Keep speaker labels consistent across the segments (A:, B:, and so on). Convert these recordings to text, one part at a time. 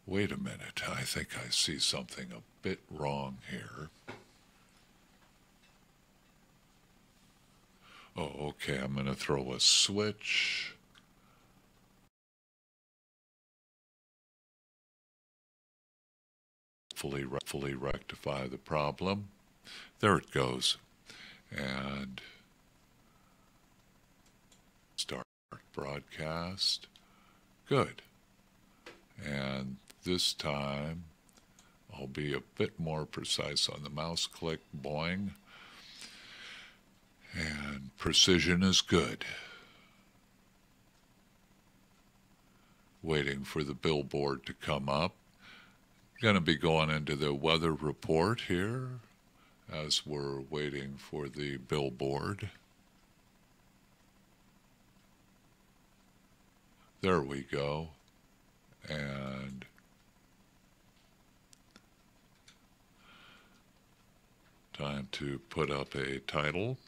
A: Wait a minute, I think I see something a bit wrong here. Oh, okay, I'm going to throw a switch. Fully rectify the problem. There it goes. And start broadcast. Good. And this time I'll be a bit more precise on the mouse click. Boing. And precision is good. Waiting for the billboard to come up. Going to be going into the weather report here as we're waiting for the billboard. There we go. And time to put up a title.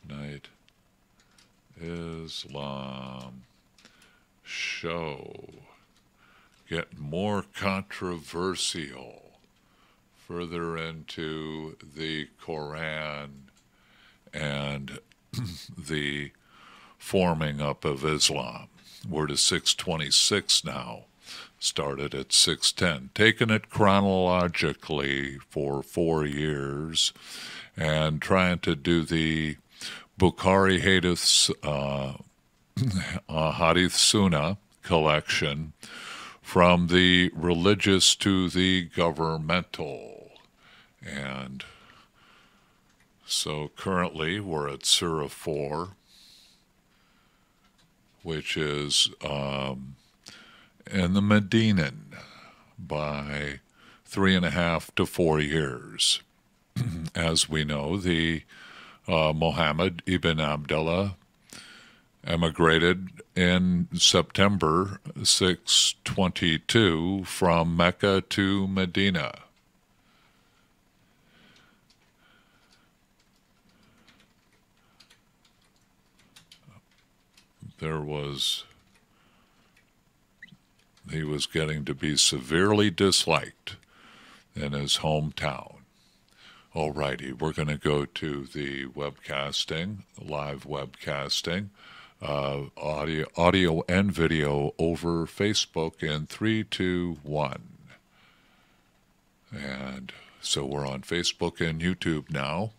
A: Night Islam show. Get more controversial. Further into the Quran and the forming up of Islam. We're to 626 now. Started at 610. Taking it chronologically for 4 years and trying to do the Bukhari Hadith Sunnah collection from the religious to the governmental. And so currently we're at Surah 4, which is in the Medinan by 3.5 to 4 years. As we know, the Muhammad ibn Abdullah emigrated in September 622 from Mecca to Medina. He was getting to be severely disliked in his hometown. Alrighty, we're going to go to the webcasting, live webcasting, audio and video over Facebook in 3, 2, 1. And so we're on Facebook and YouTube now.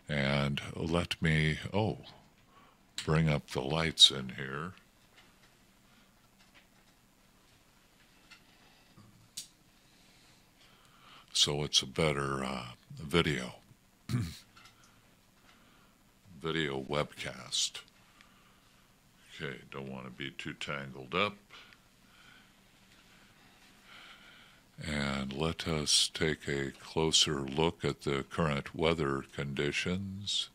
A: And let me, bring up the lights in here. So it's a better video. Video webcast. Okay, don't want to be too tangled up. And let us take a closer look at the current weather conditions.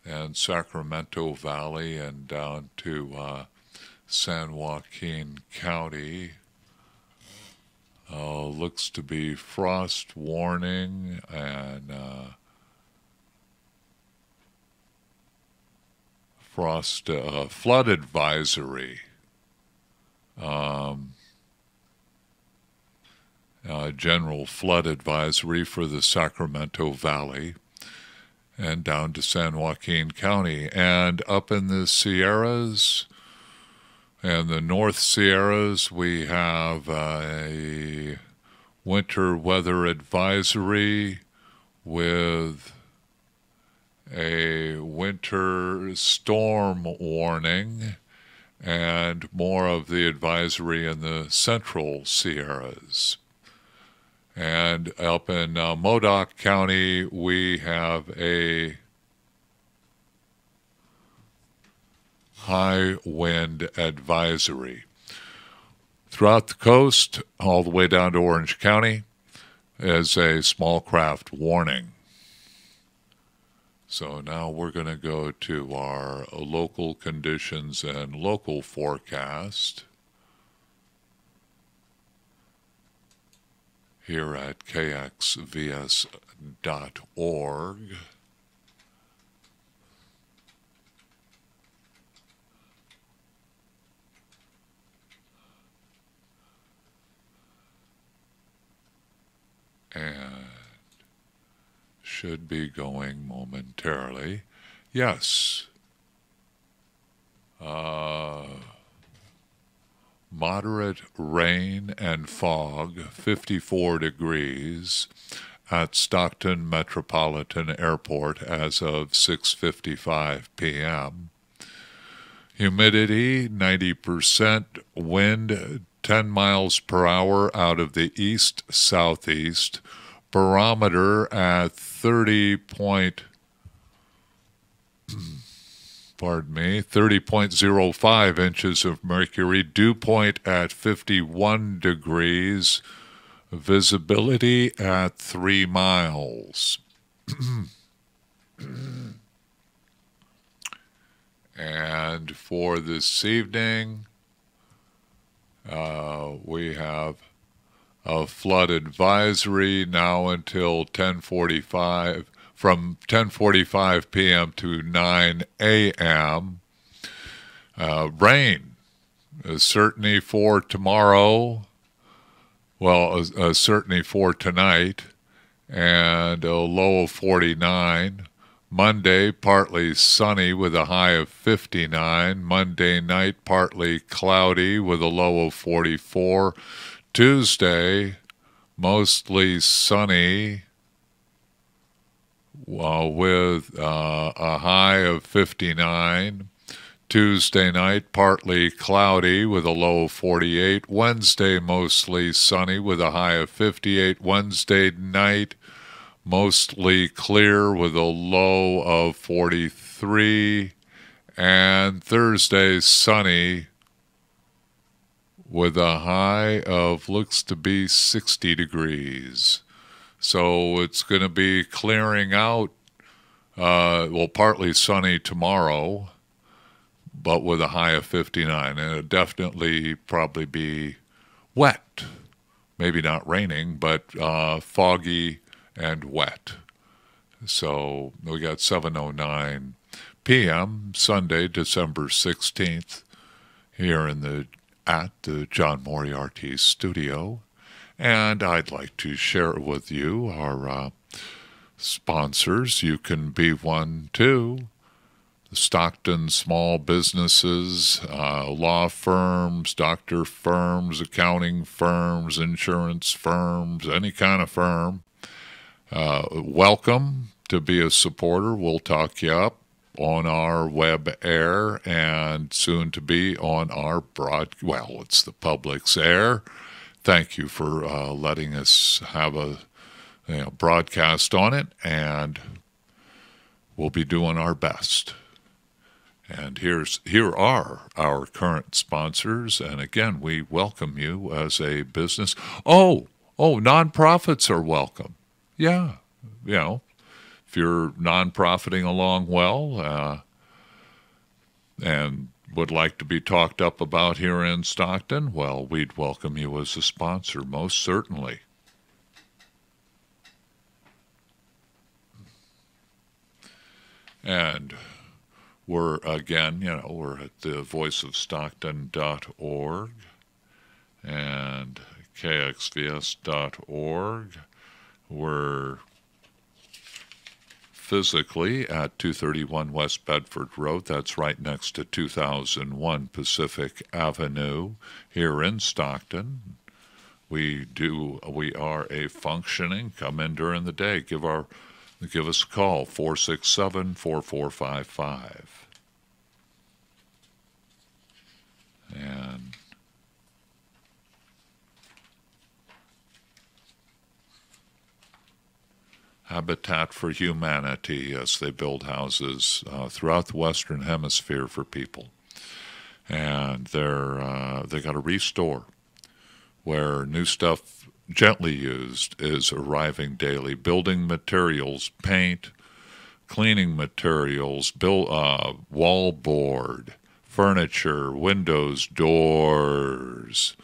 A: And Sacramento Valley and down to San Joaquin County. Looks to be frost warning and flood advisory. General flood advisory for the Sacramento Valley and down to San Joaquin County. And up in the Sierras and the North Sierras, we have a winter weather advisory with a winter storm warning and more of the advisory in the Central Sierras. And up in Modoc County, we have a high wind advisory. Throughout the coast, all the way down to Orange County, is a small craft warning. So now we're going to go to our local conditions and local forecast here at KXVS.org. should be going momentarily. Yes. Moderate rain and fog, 54 degrees at Stockton Metropolitan Airport as of 6:55 p.m. Humidity 90%, wind 10 miles per hour out of the east-southeast, barometer at 30.05 inches of mercury, dew point at 51 degrees, visibility at 3 miles. And for this evening, we have a flood advisory now until 10:45, from 10:45 p.m. to 9 a.m. Rain, a certainty for tomorrow, well, a certainty for tonight, and a low of 49. Monday, partly sunny with a high of 59. Monday night, partly cloudy with a low of 44. Tuesday, mostly sunny with a high of 59. Tuesday night, partly cloudy with a low of 48. Wednesday, mostly sunny with a high of 58. Wednesday night, mostly clear with a low of 43. And Thursday, sunny with a high of, looks to be 60 degrees. So it's going to be clearing out, well, partly sunny tomorrow, but with a high of 59. And it'll definitely probably be wet. Maybe not raining, but foggy and wet. So we got 7:09 p.m. Sunday, December 16th, here at the John Moriarty studio. And I'd like to share with you our sponsors. You can be one too. The Stockton small businesses, law firms, doctor firms, accounting firms, insurance firms, any kind of firm. Welcome to be a supporter. We'll talk you up on our web air and soon to be on our it's the public's air. Thank you for letting us have a broadcast on it, and we'll be doing our best. And here are our current sponsors, and again, we welcome you as a business. Oh, nonprofits are welcome. Yeah, if you're non-profiting along well and would like to be talked up about here in Stockton, well, we'd welcome you as a sponsor, most certainly. And we're at the voiceofstockton.org and KXVS.org. We're physically at 231 West Bedford Road. That's right next to 2001 Pacific Avenue here in Stockton. We are a functioning, come in during the day, give us a call, 467-4455. And Habitat for Humanity, as they build houses throughout the Western Hemisphere for people. And they got a restore where new stuff gently used is arriving daily. Building materials, paint, cleaning materials, wallboard, furniture, windows, doors,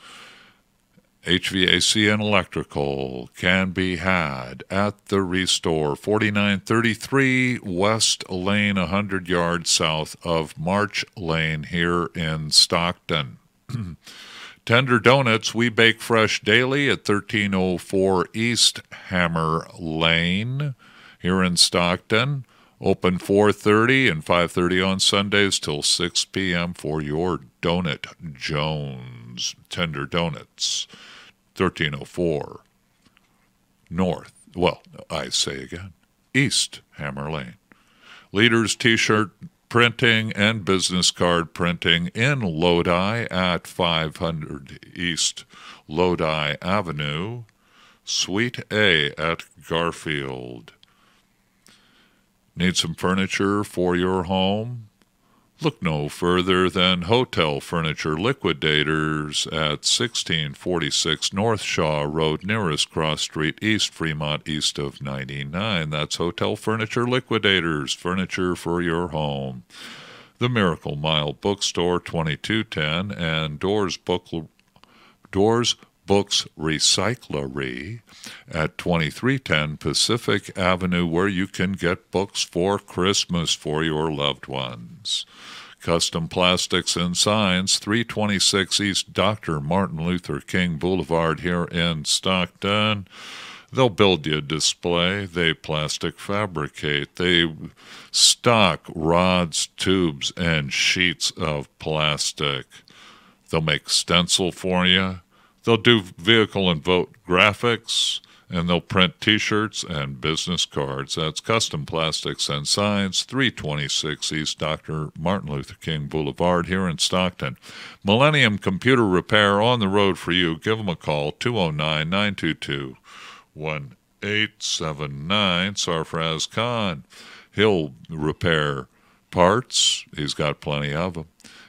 A: HVAC and electrical can be had at the Restore, 4933 West Lane, 100 yards south of March Lane here in Stockton. Tender Donuts, we bake fresh daily at 1304 East Hammer Lane. here in Stockton. Open 4:30 and 5:30 on Sundays till 6 p.m. for your Donut Jones. Tender Donuts. 1304 North. Well, I say again. East Hammer Lane. Leaders T-shirt printing and business card printing in Lodi at 500 East Lodi Avenue, Suite A at Garfield. Need some furniture for your home? Look no further than Hotel Furniture Liquidators at 1646 North Shaw Road, nearest Cross Street, East Fremont, east of 99. That's Hotel Furniture Liquidators, furniture for your home. The Miracle Mile Bookstore, 2210, and Doors Books Recyclery at 2310 Pacific Avenue, where you can get books for Christmas for your loved ones. Custom Plastics and Signs, 326 East Dr. Martin Luther King Boulevard here in Stockton. They'll build you a display. They plastic fabricate. They stock rods, tubes, and sheets of plastic. They'll make stencil for you. They'll do vehicle and vote graphics, and they'll print T-shirts and business cards. That's Custom Plastics and Signs, 326 East Dr. Martin Luther King Boulevard here in Stockton. Millennium Computer Repair on the road for you. Give them a call, 209-922-1879. Sarfraz Khan. He'll repair parts. He's got plenty of them.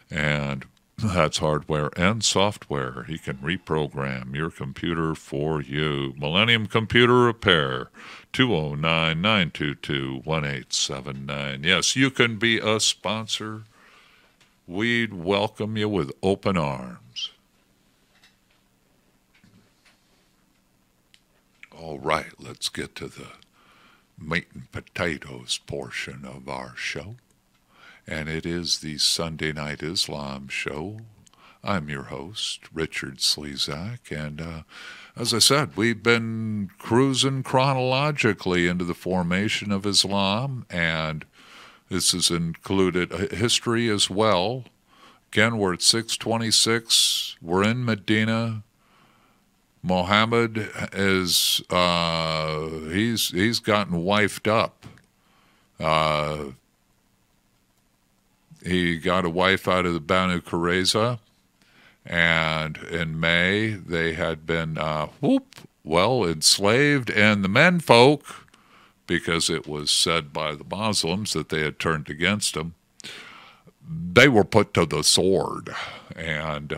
A: And that's hardware and software. He can reprogram your computer for you. Millennium Computer Repair, 209-922-1879. Yes, you can be a sponsor. We'd welcome you with open arms. All right, let's get to the meat and potatoes portion of our show. And it is the Sunday Night Islam Show. I'm your host, Richard Slezak, and as I said, we've been cruising chronologically into the formation of Islam, and this has included history as well. Again, we're at 626. We're in Medina. Muhammad is he's gotten wifed up. He got a wife out of the Banu Qurayza, and in May they had been enslaved, and the menfolk, because it was said by the Muslims that they had turned against them, they were put to the sword and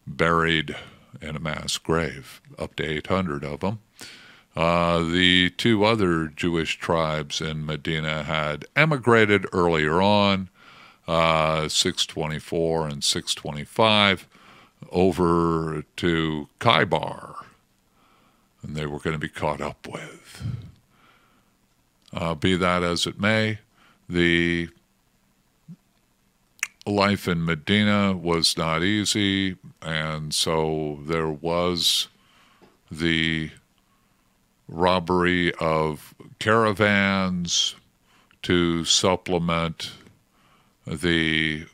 A: buried in a mass grave, up to 800 of them. The two other Jewish tribes in Medina had emigrated earlier on, 624 and 625, over to Khaybar, and they were going to be caught up with. Be that as it may, the life in Medina was not easy, and so there was the robbery of caravans to supplement the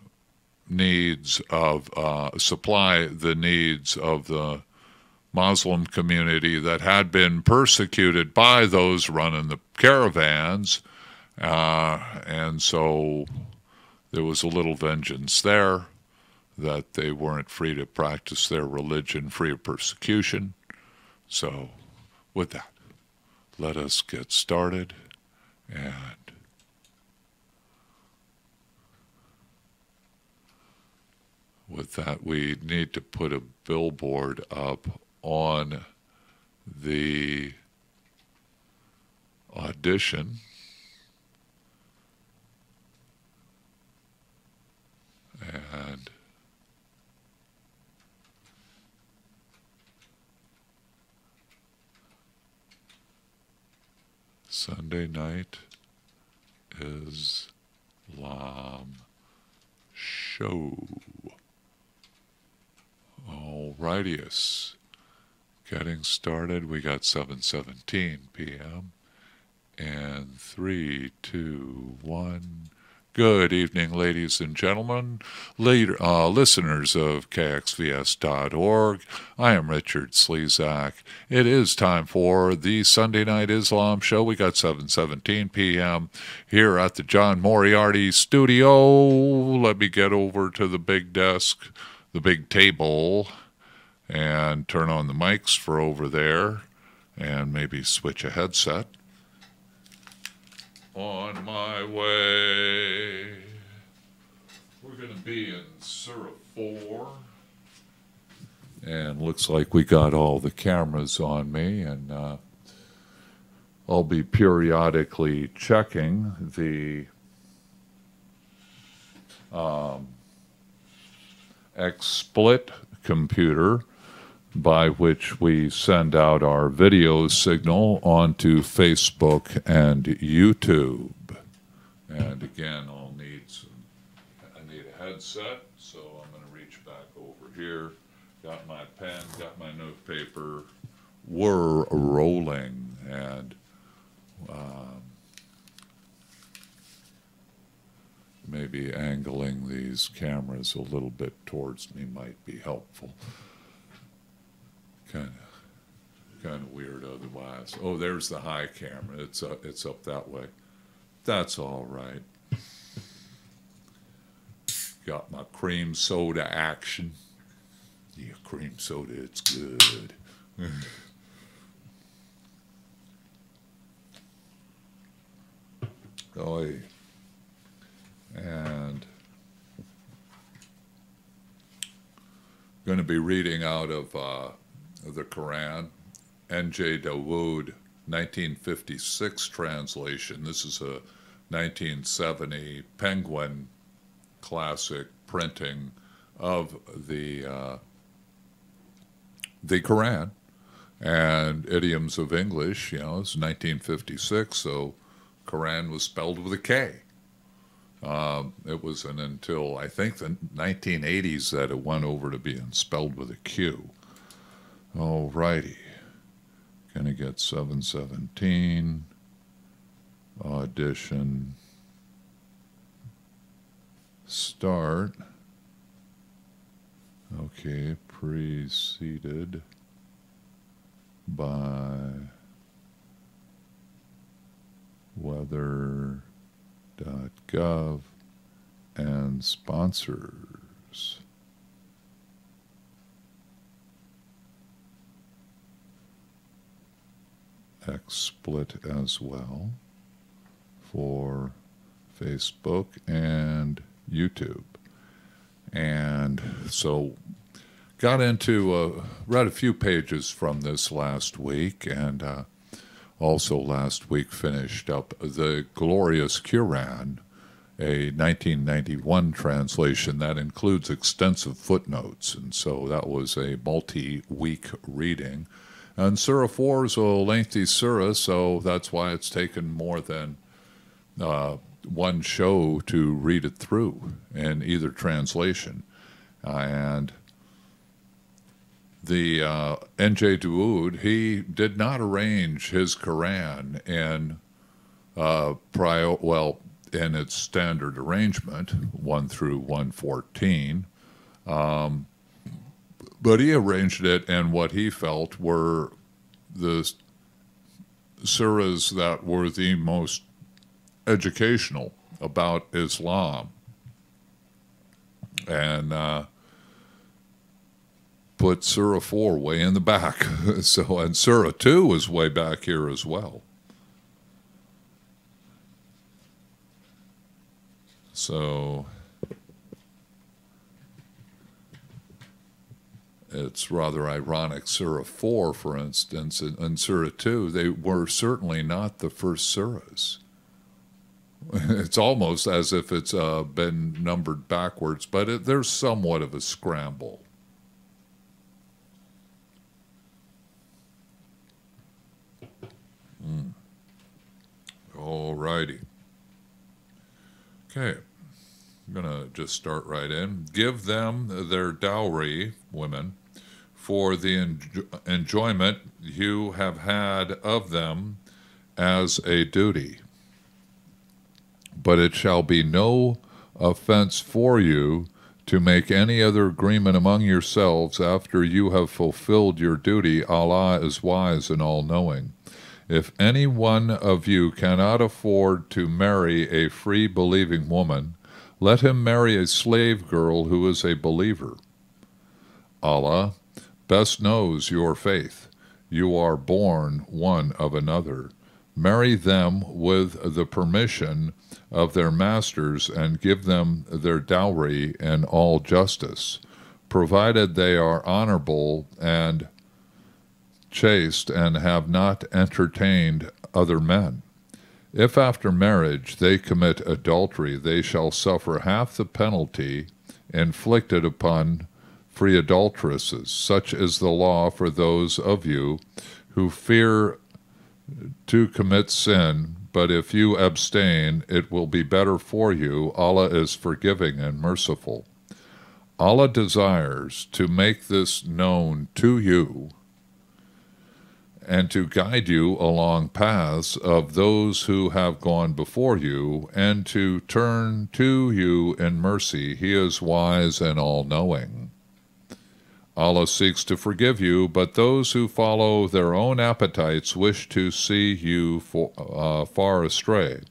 A: needs of supply the needs of the Muslim community that had been persecuted by those running the caravans, and so there was a little vengeance there, that they weren't free to practice their religion free of persecution. So with that, let us get started. And with that, we need to put a billboard up on the audition. And Sunday Night Islam Show. All rightius. Getting started. We got 7:17 p.m. And 3, 2, 1. Good evening, ladies and gentlemen, listeners of KXVS.org. I am Richard Slezak. It is time for the Sunday Night Islam Show. We got 7:17 p.m. here at the John Moriarty Studio. Let me get over to the big desk, the big table, and turn on the mics for over there, and maybe switch a headset. On my way. We're going to be in Surah 4. And looks like we got all the cameras on me. And I'll be periodically checking the XSplit computer by which we send out our video signal onto Facebook and YouTube. And again, I need a headset, so I'm going to reach back over here. Got my pen, got my notepaper. We're rolling, and maybe angling these cameras a little bit towards me might be helpful. Kind of weird otherwise. Oh, there's the high camera. It's up that way. That's all right. Got my cream soda action. Yeah, cream soda, it's good. Oh, and going to be reading out of the Quran, N.J. Dawood, 1956 translation. This is a 1970 Penguin classic printing of the Quran and idioms of English. You know, it's 1956, so Quran was spelled with a K. It wasn't until, I think, the 1980s that it went over to being spelled with a Q. All righty. Gonna get 717. Audition. Start. Okay, preceded by weather.gov and sponsors. XSplit as well for Facebook and YouTube. And so got into, read a few pages from this last week, and also last week finished up the Glorious Quran, a 1991 translation that includes extensive footnotes, and so that was a multi-week reading. And Surah 4 is a lengthy surah, so that's why it's taken more than one show to read it through in either translation. And the N.J. Dawood, he did not arrange his Quran in in its standard arrangement, 1 through 114. But he arranged it in what he felt were the surahs that were the most educational about Islam. And put Surah 4 way in the back. So, and Surah 2 is way back here as well. So it's rather ironic. Surah 4, for instance, and Surah 2, they were certainly not the first surahs. It's almost as if it's been numbered backwards, but there's somewhat of a scramble. All righty. Okay. I'm going to just start right in. Give them their dowry, women, for the enjoyment you have had of them, as a duty. But it shall be no offense for you to make any other agreement among yourselves after you have fulfilled your duty. Allah is wise and all-knowing. If any one of you cannot afford to marry a free believing woman, let him marry a slave girl who is a believer. Allah best knows your faith. You are born one of another. Marry them with the permission of their masters and give them their dowry in all justice, provided they are honorable and chaste and have not entertained other men. If after marriage they commit adultery, they shall suffer half the penalty inflicted upon free adulteresses. Such is the law for those of you who fear to commit sin, but if you abstain, it will be better for you. Allah is forgiving and merciful. Allah desires to make this known to you and to guide you along paths of those who have gone before you, and to turn to you in mercy. He is wise and all-knowing. Allah seeks to forgive you, but those who follow their own appetites wish to see you far astray.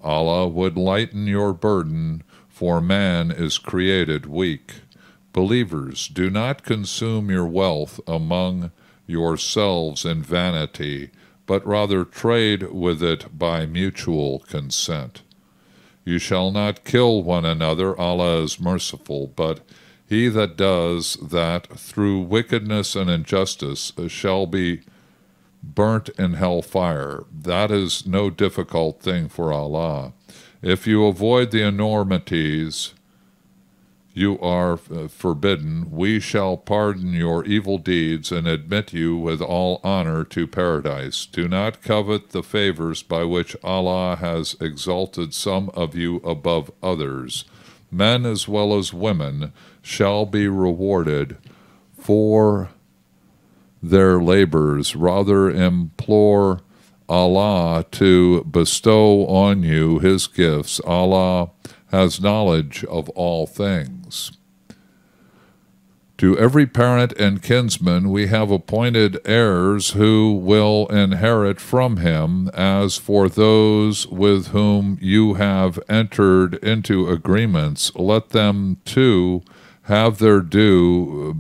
A: Allah would lighten your burden, for man is created weak. Believers, do not consume your wealth among yourselves in vanity, but rather trade with it by mutual consent. You shall not kill one another. Allah is merciful, but he that does that through wickedness and injustice shall be burnt in hell fire. That is no difficult thing for Allah. If you avoid the enormities you are forbidden, we shall pardon your evil deeds and admit you with all honor to paradise. Do not covet the favors by which Allah has exalted some of you above others. Men as well as women shall be rewarded for their labors. Rather implore Allah to bestow on you his gifts. Allah has knowledge of all things. To every parent and kinsman we have appointed heirs who will inherit from him. As for those with whom you have entered into agreements, let them too have their due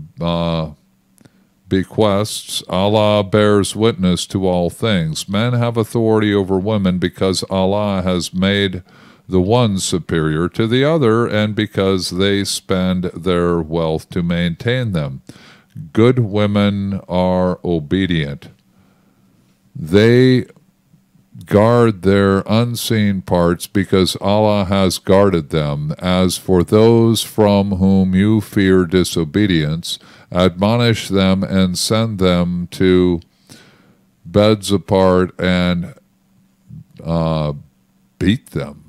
A: bequests. Allah bears witness to all things. Men have authority over women because Allah has made the one superior to the other, and because they spend their wealth to maintain them. Good women are obedient. They guard their unseen parts because Allah has guarded them. As for those from whom you fear disobedience, admonish them and send them to beds apart and beat them.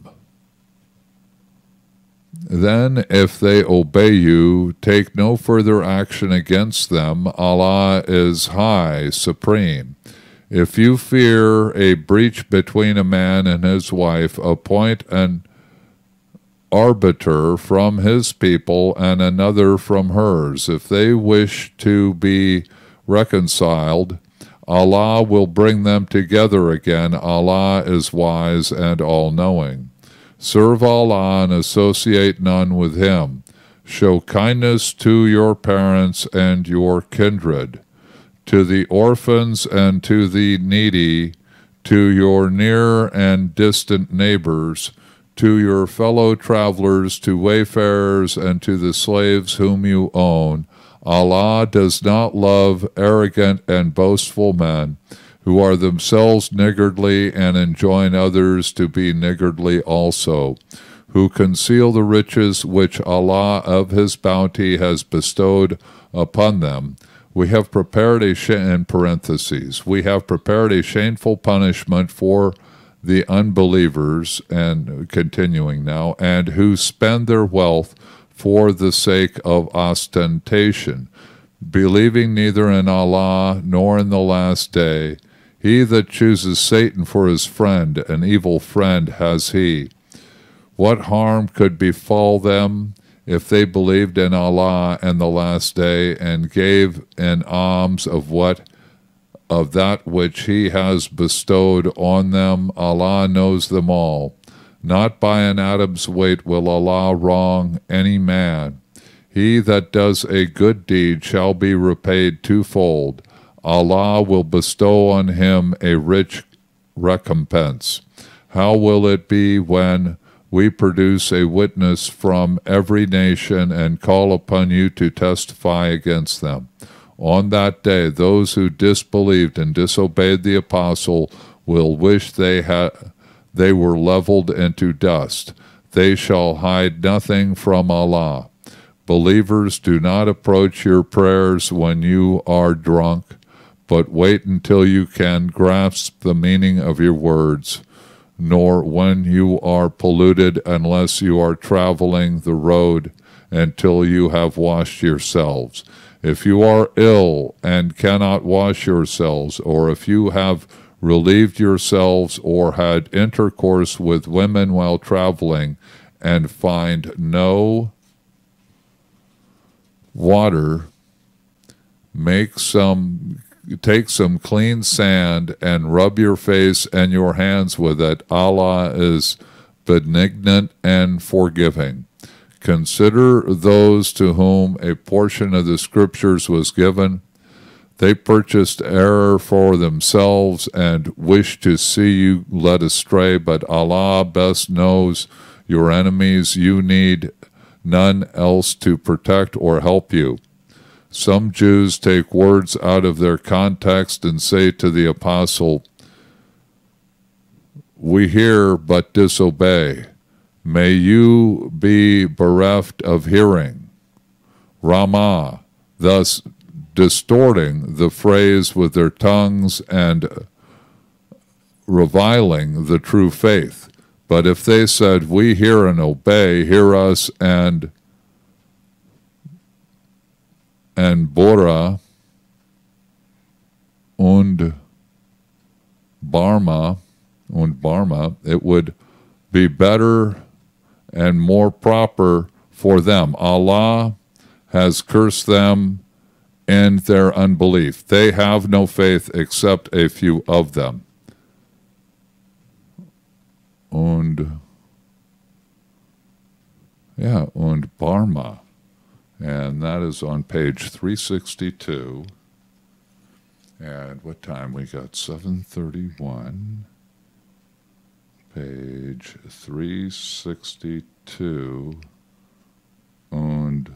A: Then, if they obey you, take no further action against them. Allah is high, supreme. If you fear a breach between a man and his wife, appoint an arbiter from his people and another from hers. If they wish to be reconciled, Allah will bring them together again. Allah is wise and all-knowing. Serve Allah and associate none with him. Show kindness to your parents and your kindred, to the orphans and to the needy, to your near and distant neighbors, to your fellow travelers, to wayfarers, and to the slaves whom you own. Allah does not love arrogant and boastful men, who are themselves niggardly and enjoin others to be niggardly also, who conceal the riches which Allah of his bounty has bestowed upon them. We have prepared in parentheses, we have prepared a shameful punishment for the unbelievers, and continuing now, and who spend their wealth for the sake of ostentation, believing neither in Allah nor in the last day. He that chooses Satan for his friend, an evil friend has he. What harm could befall them if they believed in Allah and the last day, and gave in alms of that which he has bestowed on them? Allah knows them all. Not by an atom's weight will Allah wrong any man. He that does a good deed shall be repaid twofold. Allah will bestow on him a rich recompense. How will it be when we produce a witness from every nation and call upon you to testify against them? On that day, those who disbelieved and disobeyed the apostle will wish they were leveled into dust. They shall hide nothing from Allah. Believers, do not approach your prayers when you are drunk, but wait until you can grasp the meaning of your words, nor when you are polluted, unless you are traveling the road, until you have washed yourselves. If you are ill and cannot wash yourselves, or if you have relieved yourselves or had intercourse with women while traveling and find no water, take some clean sand and rub your face and your hands with it. Allah is benignant and forgiving. Consider those to whom a portion of the scriptures was given. They purchased error for themselves and wished to see you led astray, but Allah best knows your enemies. You need none else to protect or help you. Some Jews take words out of their context and say to the apostle, "We hear but disobey. May you be bereft of hearing." Ramah, thus distorting the phrase with their tongues and reviling the true faith. But if they said, "We hear and obey, hear us," and Bora und Barma, it would be better and more proper for them. Allah has cursed them in their unbelief. They have no faith except a few of them. Und Barma. And that is on page 362. And what time we got? 7:31. Page 362. Und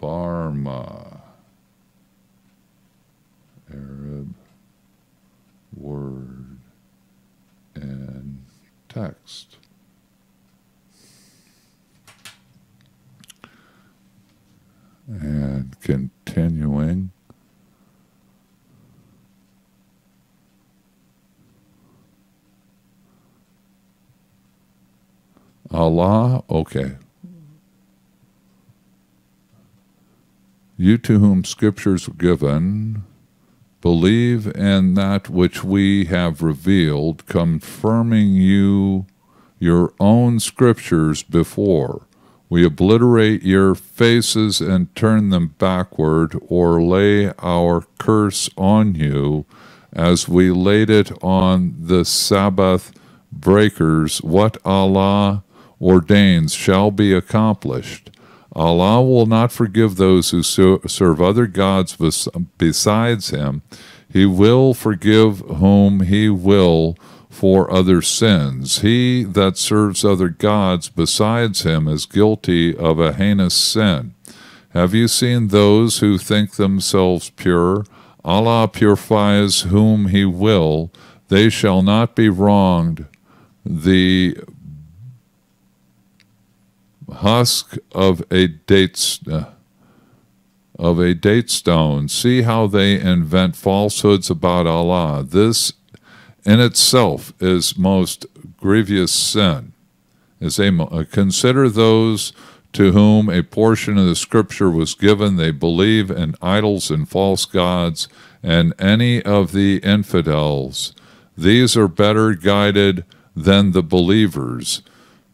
A: Barma. Arab word and text. And continuing, Allah, okay. You to whom scriptures were given, believe in that which we have revealed, confirming you your own scriptures before. We obliterate your faces and turn them backward, or lay our curse on you as we laid it on the Sabbath breakers. What Allah ordains shall be accomplished. Allah will not forgive those who serve other gods besides him. He will forgive whom he will for other sins. He that serves other gods besides him is guilty of a heinous sin. Have you seen those who think themselves pure? Allah purifies whom he will. They shall not be wronged. The husk of a date stone. See how they invent falsehoods about Allah. This in itself is most grievous sin. Consider those to whom a portion of the scripture was given, they believe in idols and false gods, and any of the infidels. These are better guided than the believers.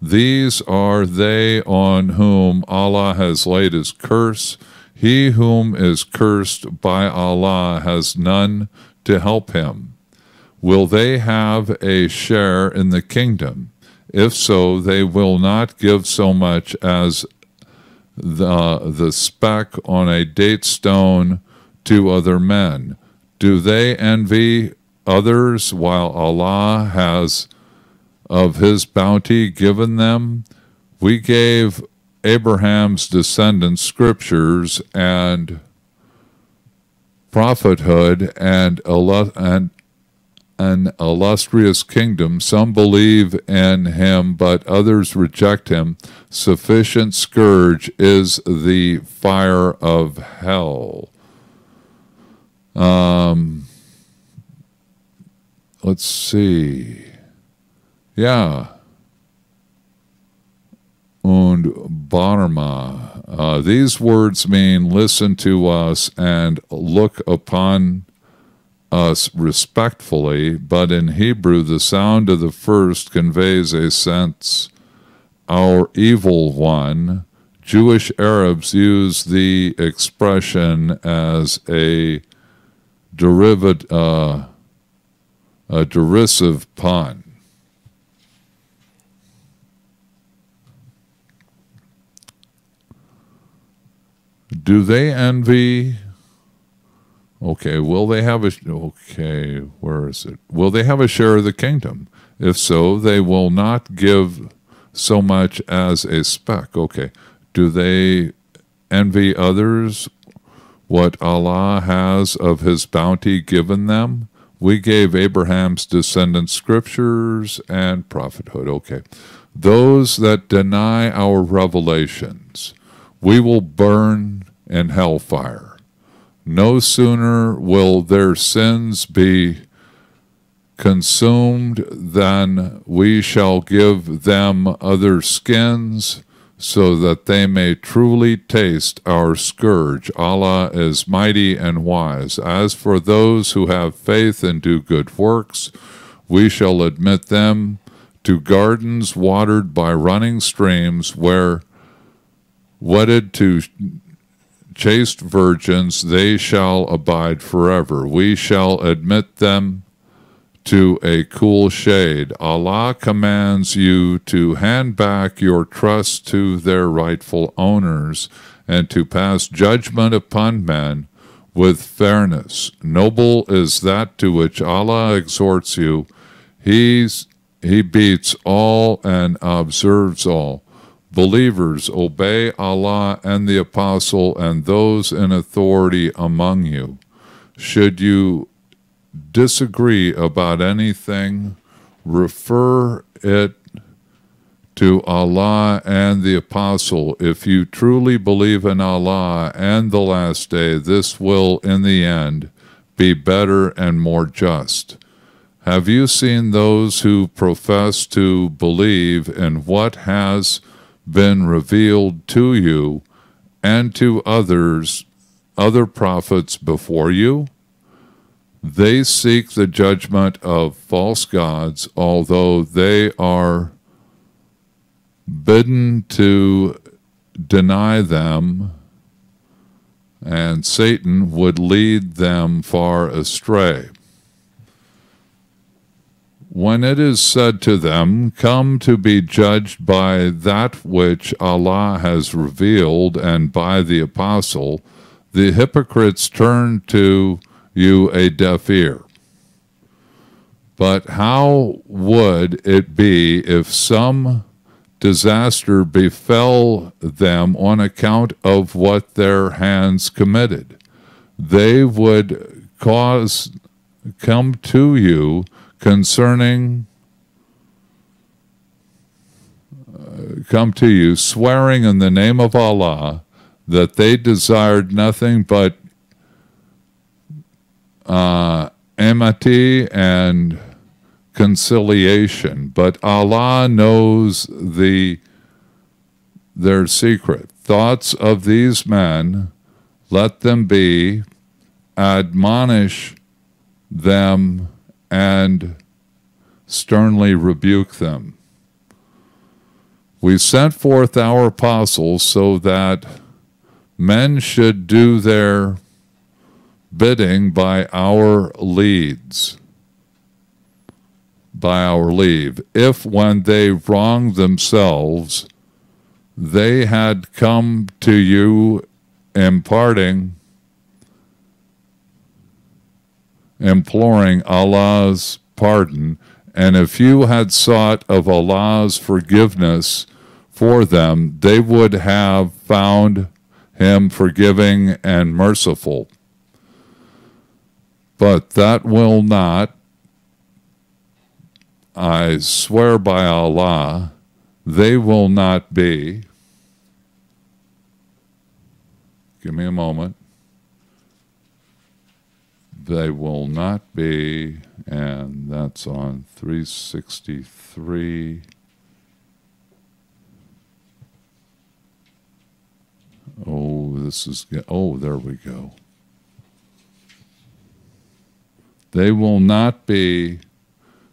A: These are they on whom Allah has laid his curse. He whom is cursed by Allah has none to help him. Will they have a share in the kingdom? If so, they will not give so much as the speck on a date stone to other men. Do they envy others while Allah has of his bounty given them? We gave Abraham's descendants scriptures and prophethood and an illustrious kingdom. Some believe in him, but others reject him. Sufficient scourge is the fire of hell. Let's see. Yeah. Und Barma. These words mean listen to us and look upon us respectfully, but in Hebrew the sound of the first conveys a sense, our evil one. Jewish Arabs use the expression as a derisive pun. Do they envy? Okay, will they have a... Okay, where is it? Will they have a share of the kingdom? If so, they will not give so much as a speck. Okay, do they envy others what Allah has of his bounty given them? We gave Abraham's descendants scriptures and prophethood. Okay, those that deny our revelations, we will burn in hellfire. No sooner will their sins be consumed than we shall give them other skins, so that they may truly taste our scourge. Allah is mighty and wise. As for those who have faith and do good works, we shall admit them to gardens watered by running streams, where wedded to chaste virgins they shall abide forever. We shall admit them to a cool shade. Allah commands you to hand back your trust to their rightful owners and to pass judgment upon men with fairness. Noble is that to which Allah exhorts you. He beats all and observes all. Believers, obey Allah and the Apostle and those in authority among you. Should you disagree about anything, refer it to Allah and the Apostle. If you truly believe in Allah and the last day, this will, in the end, be better and more just. Have you seen those who profess to believe in what has been revealed to you and to others, other prophets before you? They seek the judgment of false gods, although they are bidden to deny them, and Satan would lead them far astray. When it is said to them, come to be judged by that which Allah has revealed and by the Apostle, the hypocrites turn to you a deaf ear. But how would it be if some disaster befell them on account of what their hands committed? They would come to you swearing in the name of Allah that they desired nothing but amity and conciliation, but Allah knows the their secret. Thoughts of these men, let them be, admonish them, and sternly rebuke them. We sent forth our apostles so that men should do their bidding by our leave. If when they wronged themselves, they had come to you imploring Allah's pardon, and if you had sought of Allah's forgiveness for them, they would have found him forgiving and merciful. But that will not, I swear by Allah, they will not be. Give me a moment. They will not be, and that's on 363. There we go. They will not be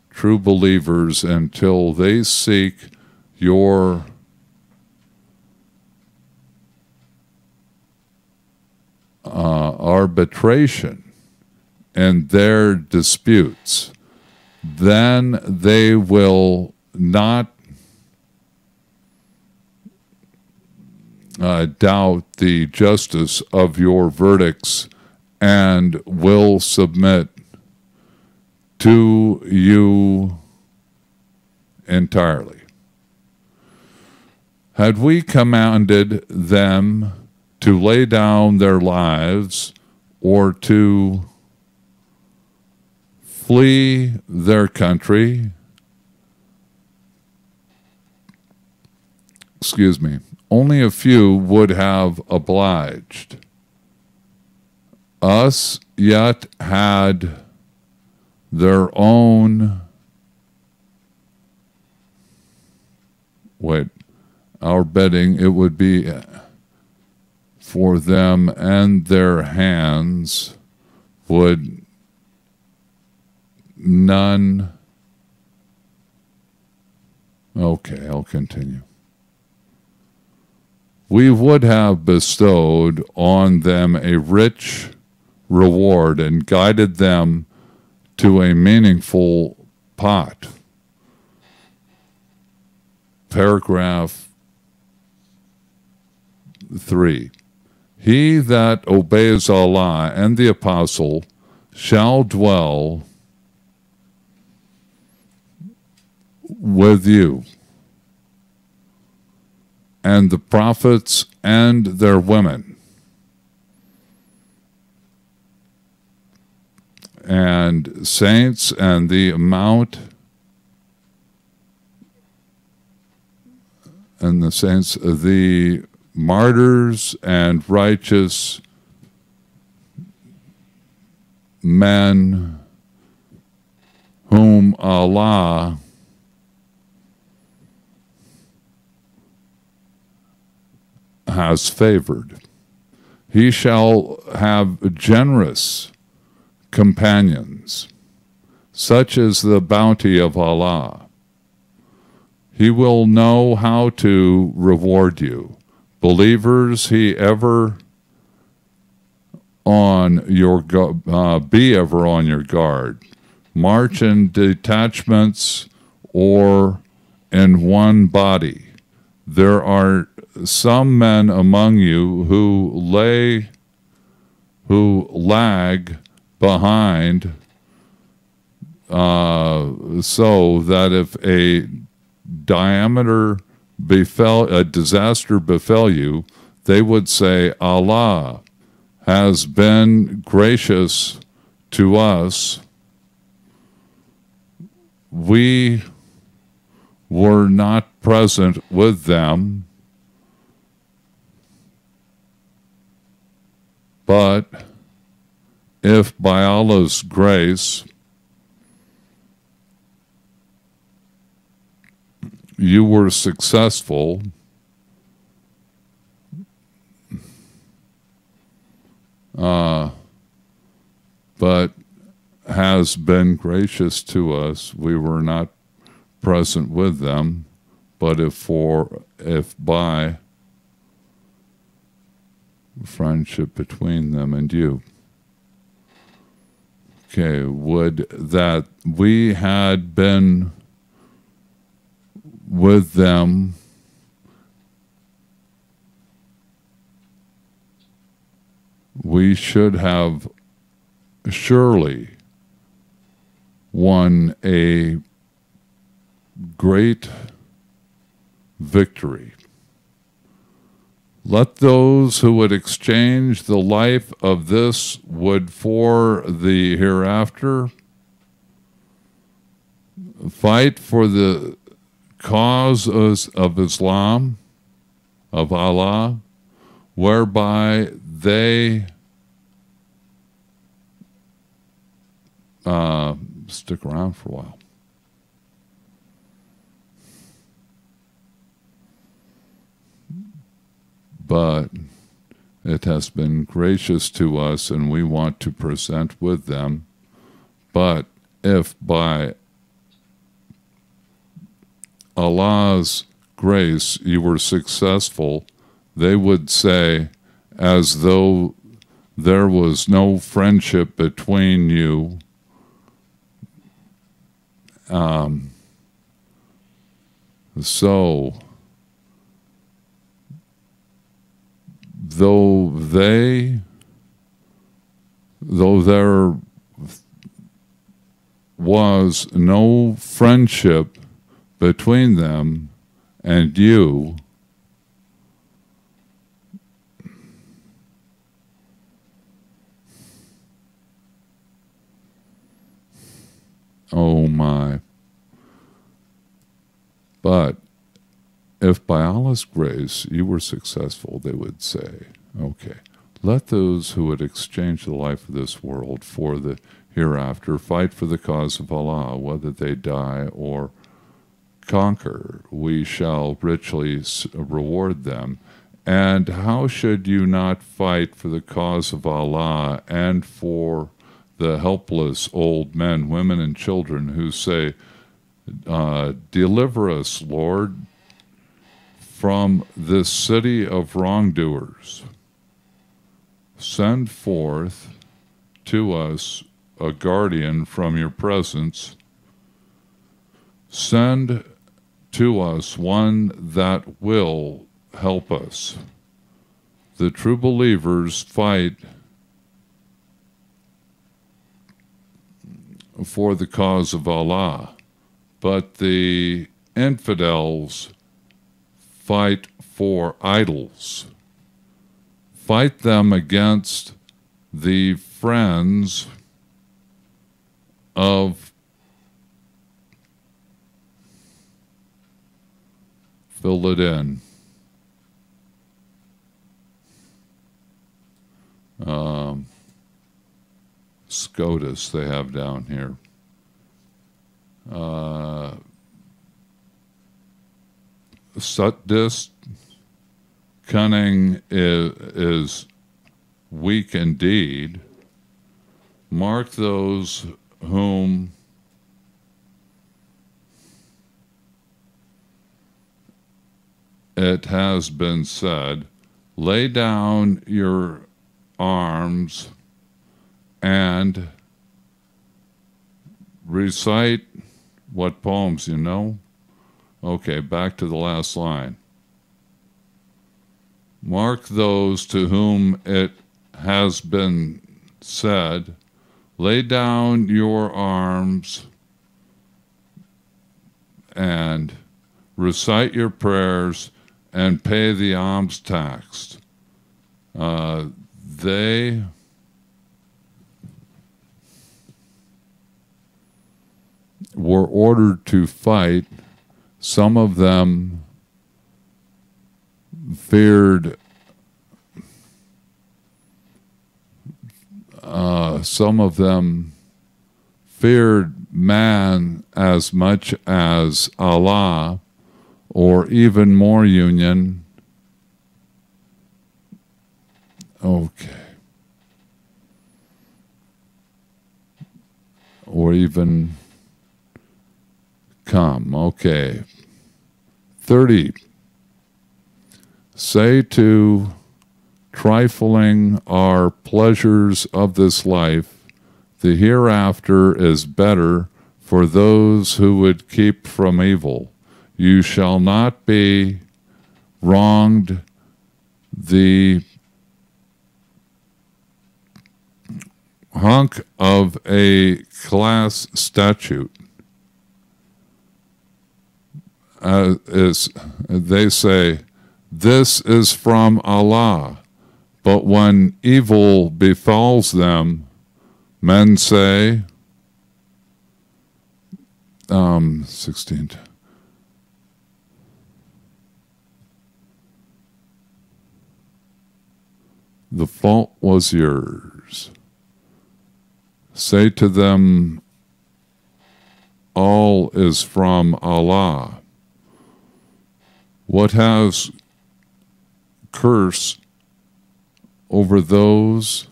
A: true believers until they seek your arbitration in their disputes. Then they will not doubt the justice of your verdicts and will submit to you entirely. Had we commanded them to lay down their lives or to flee their country, only a few would have obliged us, yet had their own our bidding, it would be for them, and their hands would none. Okay, I'll continue. We would have bestowed on them a rich reward and guided them to a meaningful pot. Paragraph 3. He that obeys Allah and the Apostle shall dwell with you, and the prophets and their women, and saints, and the amount, and the saints, the martyrs and righteous men whom Allah has favored. He shall have generous companions, such is the bounty of Allah. He will know how to reward you. Believers, be ever on your guard. March in detachments or in one body. There are some men among you who lag behind, so that if a disaster befell you, they would say, Allah has been gracious to us. We were not present with them, but if by Allah's grace you were successful,
B: but has been gracious to us. We were not present with them, but if by friendship between them and you. Okay, would that we had been with them we should have surely won a great victory. Let those who would exchange the life of this wood for the hereafter fight for the cause of Islam, of Allah, whereby they stick around for a while. But it has been gracious to us, and we want to present with them. But if by Allah's grace you were successful, they would say, as though there was no friendship between you, so though there was no friendship between them and you, oh my. But if by Allah's grace you were successful, they would say, okay, let those who would exchange the life of this world for the hereafter fight for the cause of Allah, whether they die or conquer. We shall richly reward them. And how should you not fight for the cause of Allah and for the helpless old men, women, and children who say, deliver us, Lord, from this city of wrongdoers. Send forth to us a guardian from your presence. Send to us one that will help us. The true believers fight for the cause of Allah, but the infidels fight for idols. Fight them against the friends of fill it in. SCOTUS they have down here. Sutdist, cunning is weak indeed. Mark those whom it has been said, lay down your arms and recite what poems you know? Okay, back to the last line. Mark those to whom it has been said, lay down your arms and recite your prayers and pay the alms tax. They were ordered to fight. Some of them feared man as much as Allah, or even more union. Okay. or even come. Okay. 30. Say to trifling are pleasures of this life, the hereafter is better for those who would keep from evil. You shall not be wronged. The hunk of a class statute is, they say, this is from Allah. But when evil befalls them, men say, 16. The fault was yours. Say to them, all is from Allah. What has curse over those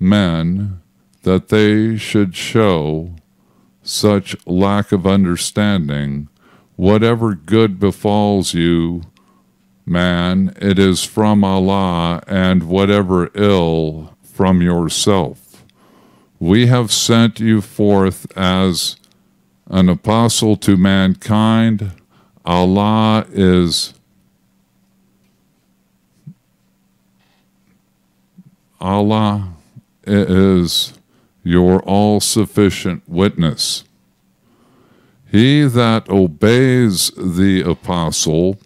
B: men that they should show such lack of understanding? Whatever good befalls you, man, it is from Allah, and whatever ill from yourself. We have sent you forth as an apostle to mankind. Allah is your all-sufficient witness. He that obeys the apostle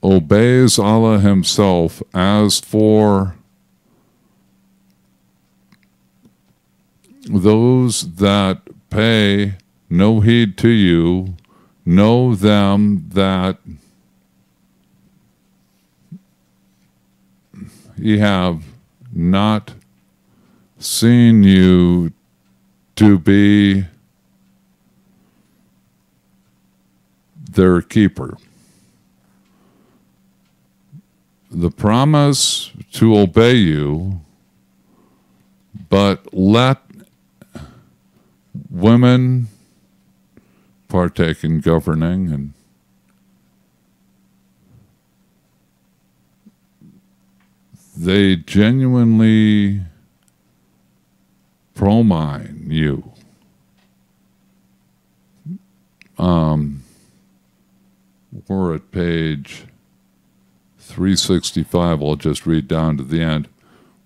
B: obeys Allah himself. As for those that pay no heed to you, know them that ye have not seen you to be their keeper. The promise to obey you, but let women partake in governing, and they genuinely promine you. We're at page 365. I'll just read down to the end.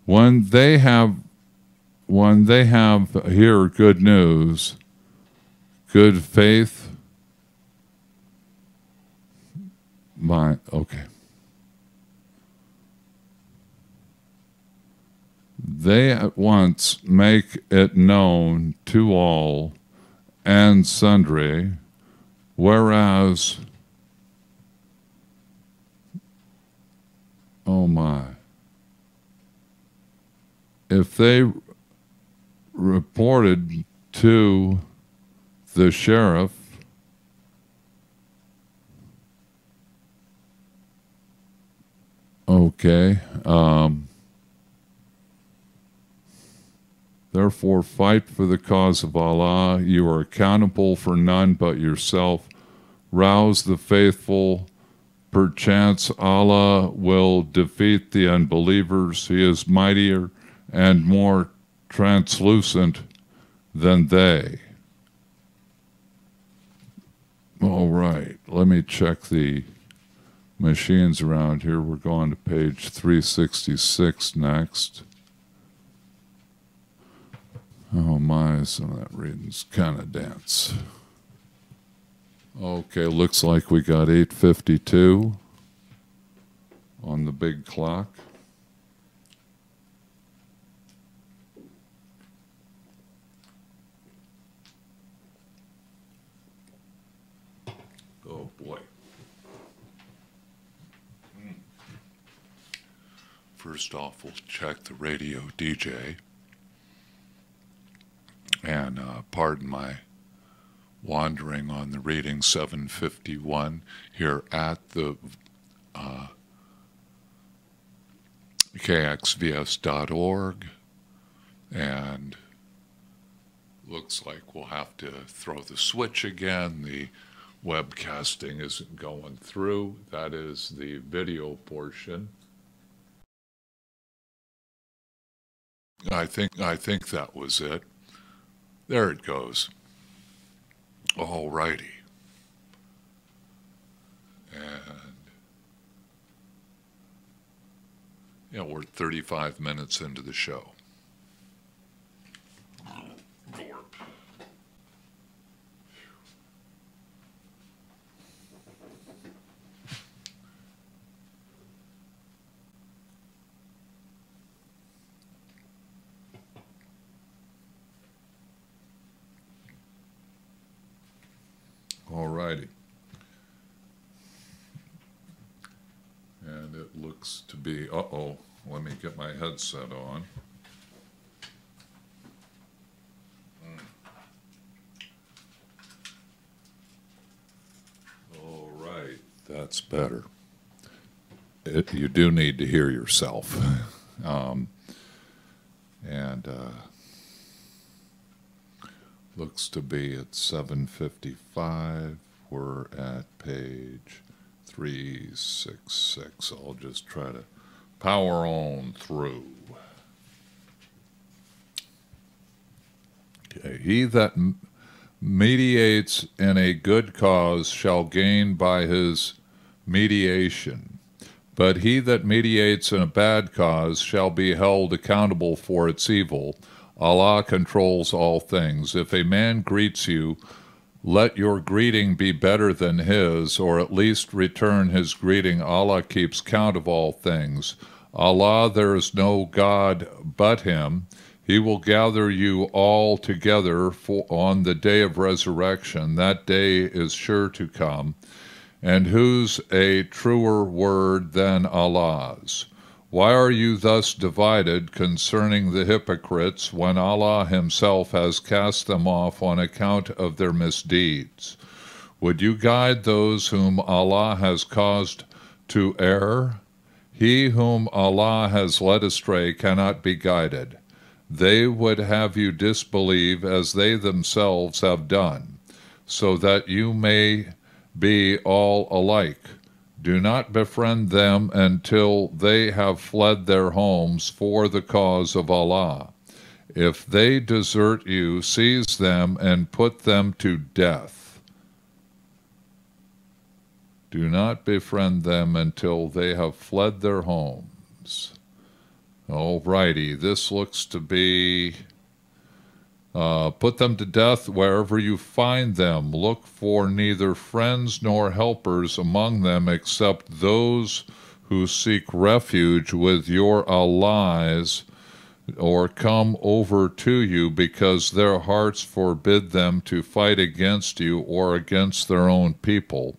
B: When they have here good news, good faith, okay. They at once make it known to all and sundry, whereas, oh my, if they reported to the sheriff, okay, therefore fight for the cause of Allah. You are accountable for none but yourself. Rouse the faithful. Perchance Allah will defeat the unbelievers. He is mightier and more translucent than they. All right, let me check the machines around here. We're going to page 366 next. Oh my, some of that reading's kind of dense. Okay, looks like we got 8:52 on the big clock. Oh boy. First off, we'll check the radio DJ. And pardon my wandering on the reading. 7:51 here at the KXVS.org.
A: And looks like we'll have to throw the switch again. The webcasting isn't going through. That is the video portion. I think that was it. There it goes. All righty. And yeah, we're 35 minutes into the show. All righty. And it looks to be, uh-oh, let me get my headset on. All right, that's better. You do need to hear yourself. Looks to be at 7:55. We're at page 366. I'll just try to power on through. Okay. He that mediates in a good cause shall gain by his mediation, but he that mediates in a bad cause shall be held accountable for its evil. Allah controls all things. If a man greets you, let your greeting be better than his, or at least return his greeting. Allah keeps count of all things. Allah, there is no God but him. He will gather you all together on the day of resurrection. That day is sure to come. And whose a truer word than Allah's? Why are you thus divided concerning the hypocrites, when Allah himself has cast them off on account of their misdeeds? Would you guide those whom Allah has caused to err? He whom Allah has led astray cannot be guided. They would have you disbelieve as they themselves have done, so that you may be all alike. Do not befriend them until they have fled their homes for the cause of Allah. If they desert you, seize them and put them to death. Do not befriend them until they have fled their homes. All righty, this looks to be put them to death wherever you find them. Look for neither friends nor helpers among them except those who seek refuge with your allies or come over to you because their hearts forbid them to fight against you or against their own people.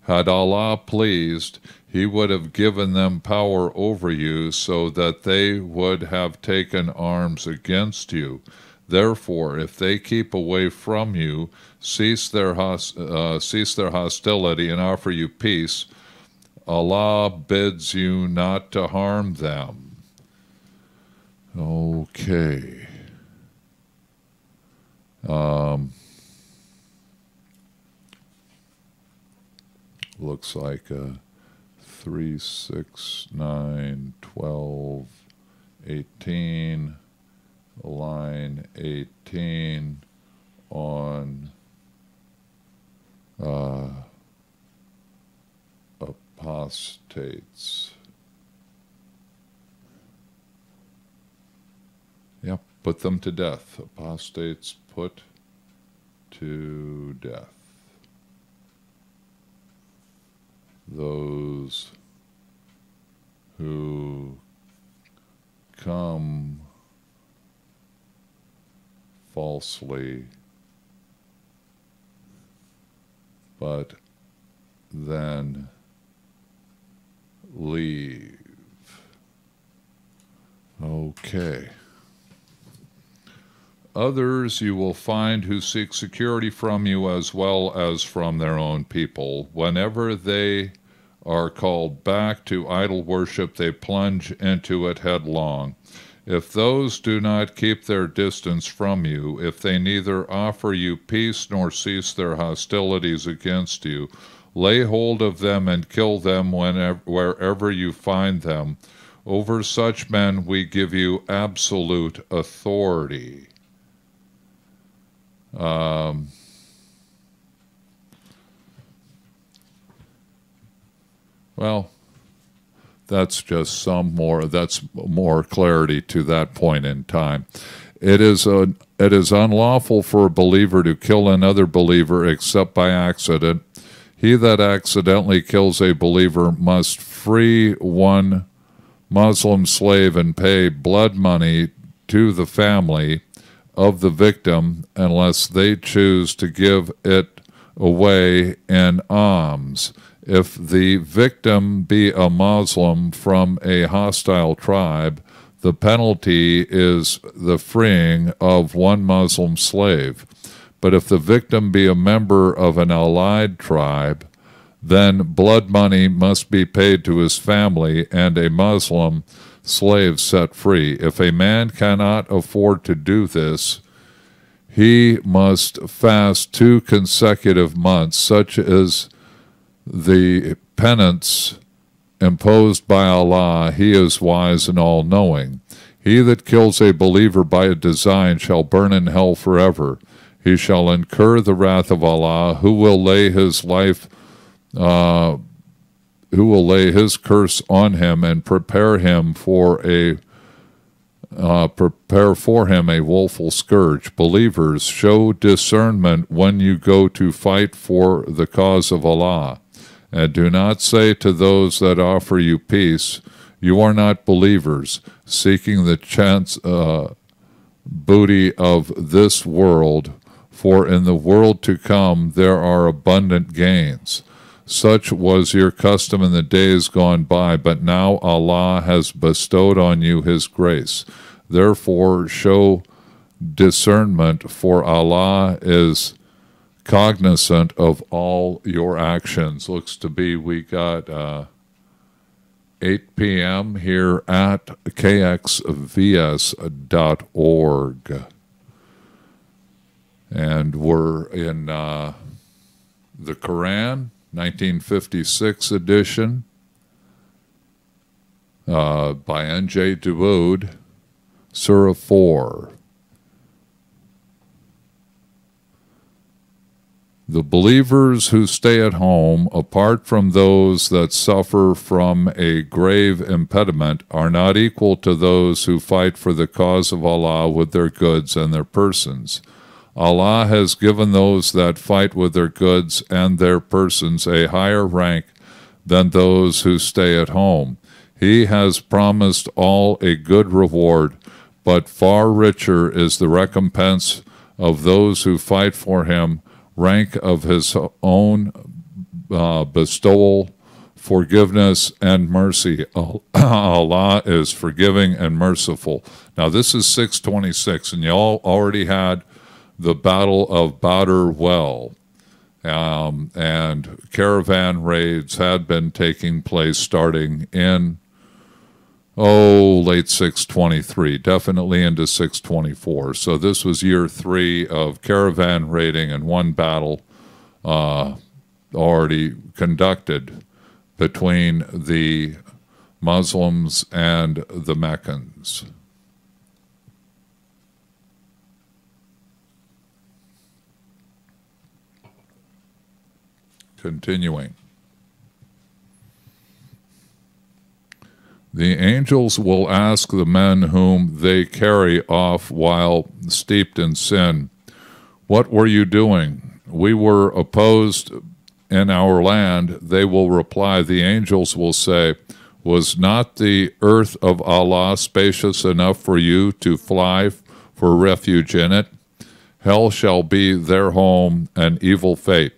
A: Had Allah pleased, he would have given them power over you so that they would have taken arms against you. Therefore, if they keep away from you, cease their hostility and offer you peace, Allah bids you not to harm them. Okay. Looks like 3, 6, 9, 12, 18... line 18 on apostates. Yep, put them to death. Apostates put to death. Those who come falsely, but then leave. Okay. Others you will find who seek security from you as well as from their own people. Whenever they are called back to idol worship, they plunge into it headlong.
B: If those do not keep their distance from you, if they neither offer you peace nor cease their hostilities against you, lay hold of them and kill them wherever you find them. Over such men we give you absolute authority. Well, that's just that's more clarity to that point in time. It is unlawful for a believer to kill another believer except by accident. He that accidentally kills a believer must free one Muslim slave and pay blood money to the family of the victim unless they choose to give it away in alms. If the victim be a Muslim from a hostile tribe, the penalty is the freeing of one Muslim slave. But if the victim be a member of an allied tribe, then blood money must be paid to his family and a Muslim slave set free. If a man cannot afford to do this, he must fast 2 consecutive months, such as the penance imposed by Allah. He is wise and all-knowing. He that kills a believer by a design shall burn in hell forever. He shall incur the wrath of Allah, who will lay his curse on him and prepare for him a woeful scourge. Believers, show discernment when you go to fight for the cause of Allah. And do not say to those that offer you peace, you are not believers, seeking the chance booty of this world, for in the world to come there are abundant gains. Such was your custom in the days gone by, but now Allah has bestowed on you his grace. Therefore show discernment, for Allah is cognizant of all your actions. Looks to be we got 8 p.m. here at KXVS.org. And we're in the Quran, 1956 edition, by N.J. Dawood, Surah 4. The believers who stay at home, apart from those that suffer from a grave impediment, are not equal to those who fight for the cause of Allah with their goods and their persons. Allah has given those that fight with their goods and their persons a higher rank than those who stay at home. He has promised all a good reward, but far richer is the recompense of those who fight for him, rank of his own bestowal, forgiveness, and mercy. Allah is forgiving and merciful. Now this is 626, and you all already had the Battle of Badr Well, and caravan raids had been taking place starting in late 623, definitely into 624. So this was year 3 of caravan raiding, and one battle already conducted between the Muslims and the Meccans. Continuing. The angels will ask the men whom they carry off while steeped in sin, "What were you doing?" "We were opposed in our land." They will reply, the angels will say, "Was not the earth of Allah spacious enough for you to fly for refuge in it? Hell shall be their home, an evil fate.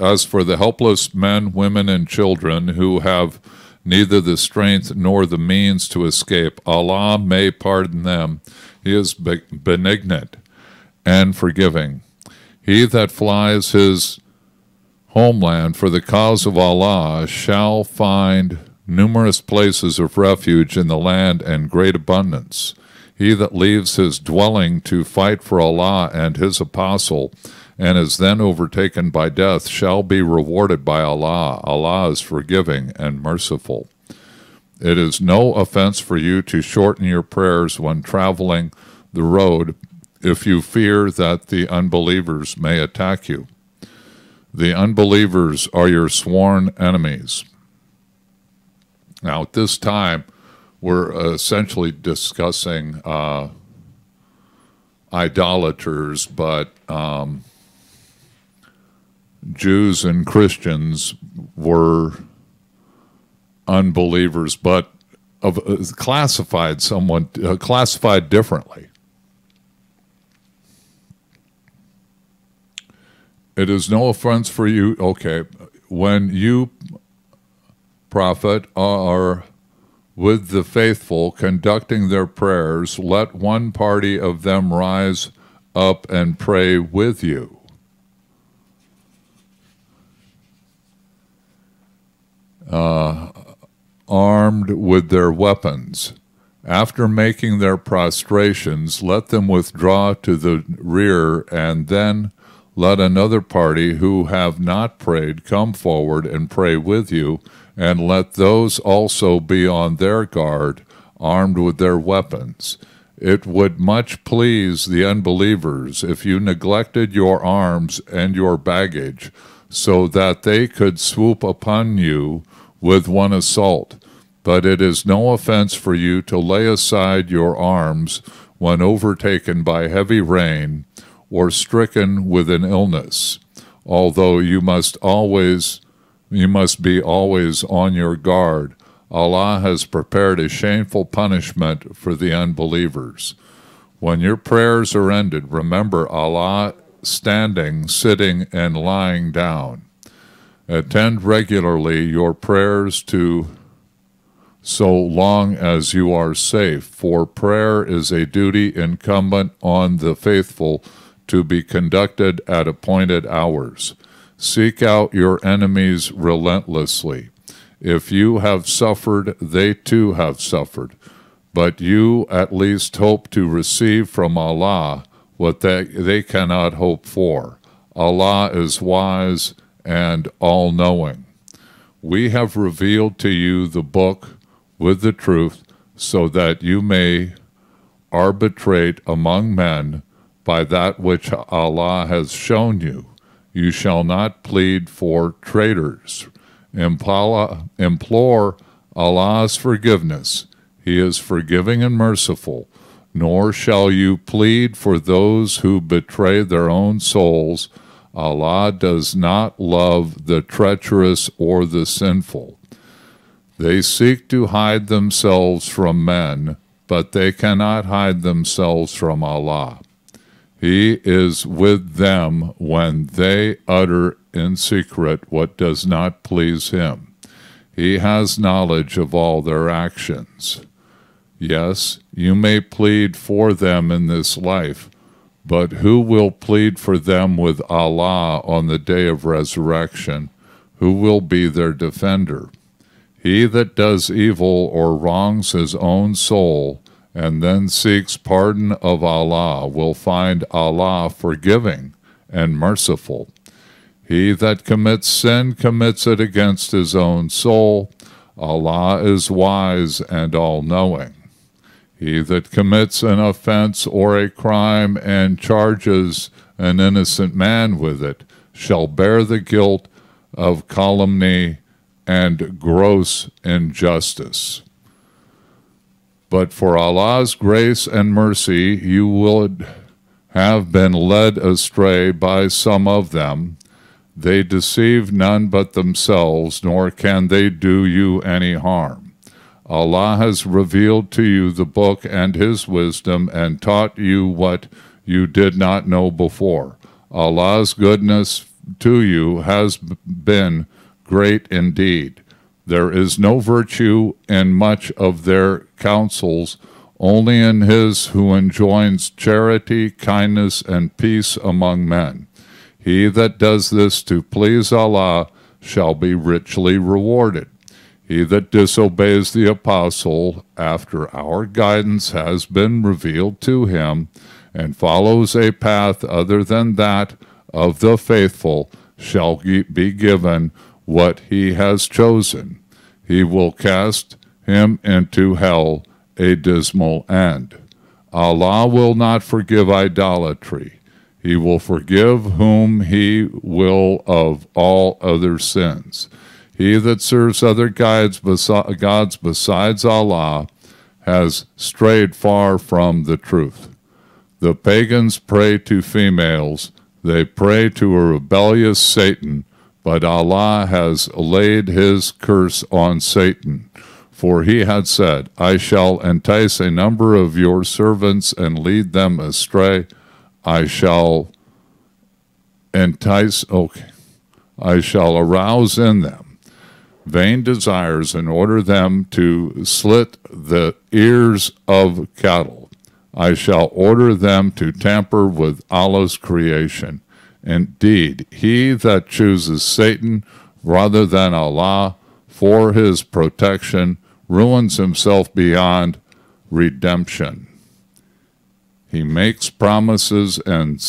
B: As for the helpless men, women, and children who have neither the strength nor the means to escape, Allah may pardon them. He is benignant and forgiving. He that flies his homeland for the cause of Allah shall find numerous places of refuge in the land and great abundance. He that leaves his dwelling to fight for Allah and his apostle, and is then overtaken by death, shall be rewarded by Allah. Allah is forgiving and merciful. It is no offense for you to shorten your prayers when traveling the road, if you fear that the unbelievers may attack you. The unbelievers are your sworn enemies. Now, at this time, we're essentially discussing idolaters, but Jews and Christians were unbelievers, but classified differently. It is no offense for you. Okay, when you, prophet, are with the faithful conducting their prayers, let one party of them rise up and pray with you. Armed with their weapons. After making their prostrations, let them withdraw to the rear, and then let another party who have not prayed come forward and pray with you, and let those also be on their guard, armed with their weapons. It would much please the unbelievers if you neglected your arms and your baggage, so that they could swoop upon you with one assault. But it is no offense for you to lay aside your arms when overtaken by heavy rain or stricken with an illness, although you must be always on your guard. Allah has prepared a shameful punishment for the unbelievers. When your prayers are ended, remember Allah standing, sitting, and lying down. Attend regularly your prayers to so long as you are safe, for prayer is a duty incumbent on the faithful to be conducted at appointed hours. Seek out your enemies relentlessly. If you have suffered, they too have suffered. But you at least hope to receive from Allah what they cannot hope for. Allah is wise and all-knowing. We have revealed to you the book with the truth, so that you may arbitrate among men by that which Allah has shown you. You shall not plead for traitors. Implore Allah's forgiveness. He is forgiving and merciful. Nor shall you plead for those who betray their own souls. Allah does not love the treacherous or the sinful. They seek to hide themselves from men, but they cannot hide themselves from Allah. He is with them when they utter in secret what does not please him. He has knowledge of all their actions. Yes, you may plead for them in this life, but who will plead for them with Allah on the day of resurrection? Who will be their defender? He that does evil or wrongs his own soul and then seeks pardon of Allah will find Allah forgiving and merciful. He that commits sin commits it against his own soul. Allah is wise and all-knowing. He that commits an offense or a crime and charges an innocent man with it shall bear the guilt of calumny and gross injustice. But for Allah's grace and mercy you would have been led astray by some of them. They deceive none but themselves, nor can they do you any harm. Allah has revealed to you the book and his wisdom and taught you what you did not know before. Allah's goodness to you has been great indeed. There is no virtue in much of their counsels, only in his who enjoins charity, kindness, and peace among men. He that does this to please Allah shall be richly rewarded. He that disobeys the apostle after our guidance has been revealed to him and follows a path other than that of the faithful shall be given what he has chosen. He will cast him into hell, a dismal end. Allah will not forgive idolatry. He will forgive whom he will of all other sins. He that serves other gods besides Allah has strayed far from the truth. The pagans pray to females. They pray to a rebellious Satan, but Allah has laid his curse on Satan. For he had said, I shall entice a number of your servants and lead them astray. I shall arouse in them vain desires and order them to slit the ears of cattle. I shall order them to tamper with Allah's creation. Indeed, he that chooses Satan rather than Allah for his protection ruins himself beyond redemption. He makes promises and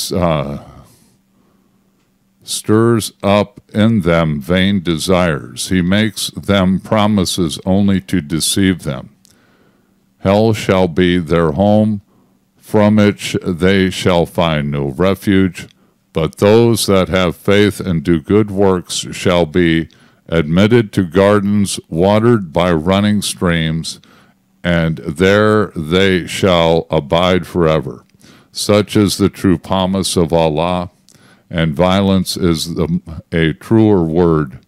B: stirs up in them vain desires. He makes them promises only to deceive them. Hell shall be their home, from which they shall find no refuge, but those that have faith and do good works shall be admitted to gardens watered by running streams, and there they shall abide forever. Such is the true promise of Allah, and violence is a truer word